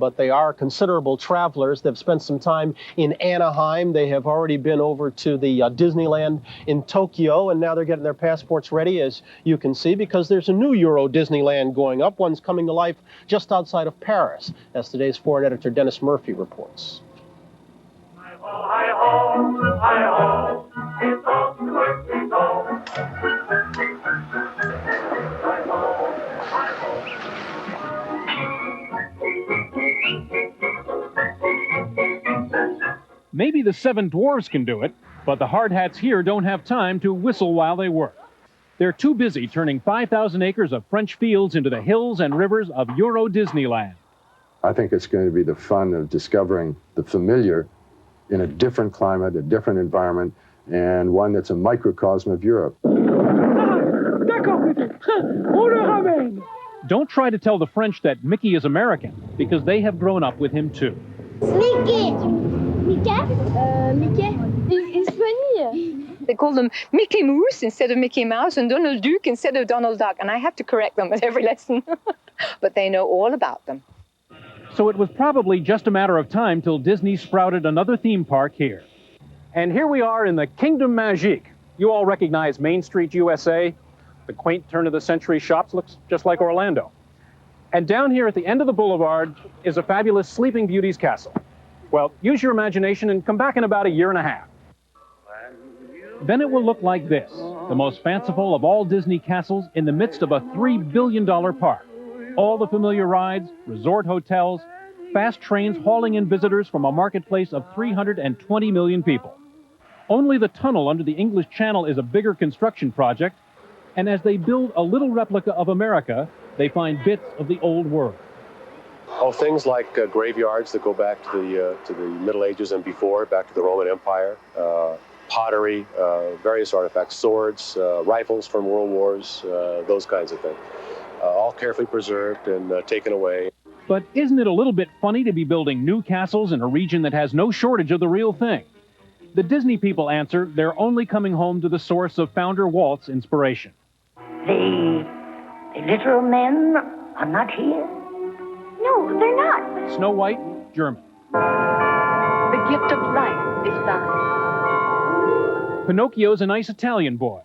but they are considerable travelers. They've spent some time in Anaheim. They have already been over to the Disneyland in Tokyo, and now they're getting their passports ready, as you can see, because there's a new Euro Disneyland going up. One's coming to life just outside of Paris, as today's foreign editor Dennis Murphy reports. Hi-ho, hi-ho, it's off to work we go. Maybe the Seven Dwarfs can do it, but the hard hats here don't have time to whistle while they work. They're too busy turning 5,000 acres of French fields into the hills and rivers of Euro Disneyland. I think it's going to be the fun of discovering the familiar in a different climate, a different environment, and one that's a microcosm of Europe. Don't try to tell the French that Mickey is American, because they have grown up with him too. Mickey! Mickey? He's funny. They call them Mickey Mouse instead of Mickey Mouse and Donald Duck instead of Donald Duck, and I have to correct them at every lesson. But they know all about them. So it was probably just a matter of time till Disney sprouted another theme park here. And here we are in the Kingdom Magique. You all recognize Main Street, USA. The quaint turn-of-the-century shops looks just like Orlando. And down here at the end of the boulevard is a fabulous Sleeping Beauty's castle. Well, use your imagination and come back in about a year and a half. Then it will look like this, the most fanciful of all Disney castles in the midst of a $3 billion park. All the familiar rides, resort hotels, fast trains hauling in visitors from a marketplace of 320 million people. Only the tunnel under the English Channel is a bigger construction project, and as they build a little replica of America, they find bits of the old world. Oh, things like graveyards that go back to the Middle Ages and before, back to the Roman Empire, pottery, various artifacts, swords, rifles from world wars, those kinds of things. All carefully preserved and taken away. But isn't it a little bit funny to be building new castles in a region that has no shortage of the real thing? The Disney people answer they're only coming home to the source of founder Walt's inspiration. The literal men are not here? No, they're not. Snow White, German. The gift of life is thine. Pinocchio's a nice Italian boy.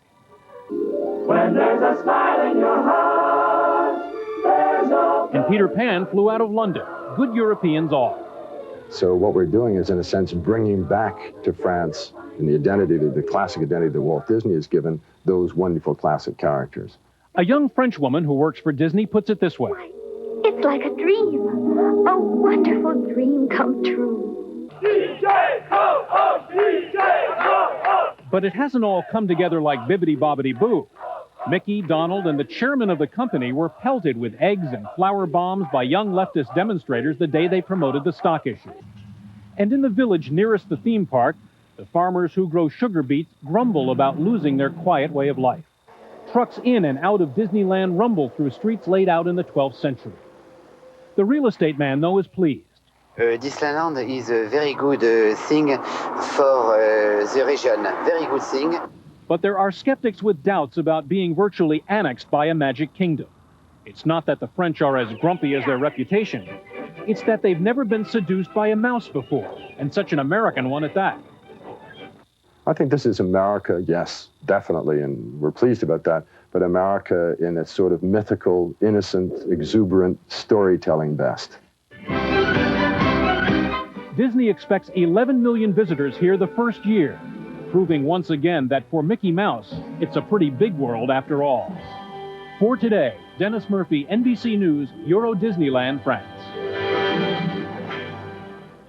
When there's a smile in your heart, there's no... And Peter Pan flew out of London. Good Europeans all. So what we're doing is, in a sense, bringing back to France, in the identity, the classic identity that Walt Disney has given, those wonderful classic characters. A young French woman who works for Disney puts it this way. It's like a dream. A wonderful dream come true. DJ, ho, ho, DJ, ho, ho. But it hasn't all come together like bibbidi-bobbidi-boo. Mickey, Donald, and the chairman of the company were pelted with eggs and flour bombs by young leftist demonstrators the day they promoted the stock issue. And in the village nearest the theme park, the farmers who grow sugar beets grumble about losing their quiet way of life. Trucks in and out of Disneyland rumble through streets laid out in the 12th century. The real estate man, though, is pleased. Disneyland is a very good thing for the region. Very good thing. But there are skeptics with doubts about being virtually annexed by a magic kingdom. It's not that the French are as grumpy as their reputation. It's that they've never been seduced by a mouse before, and such an American one at that. I think this is America, yes, definitely, and we're pleased about that, but America in its sort of mythical, innocent, exuberant storytelling best. Disney expects 11 million visitors here the first year, proving once again that for Mickey Mouse, it's a pretty big world after all. For today, Dennis Murphy, NBC News, Euro Disneyland, France.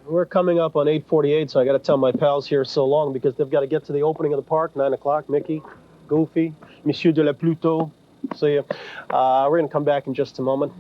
We're coming up on 8:48, so I got to tell my pals here so long because they've got to get to the opening of the park, 9 o'clock. Mickey, Goofy, Monsieur de la Pluto. See ya. We're going to come back in just a moment.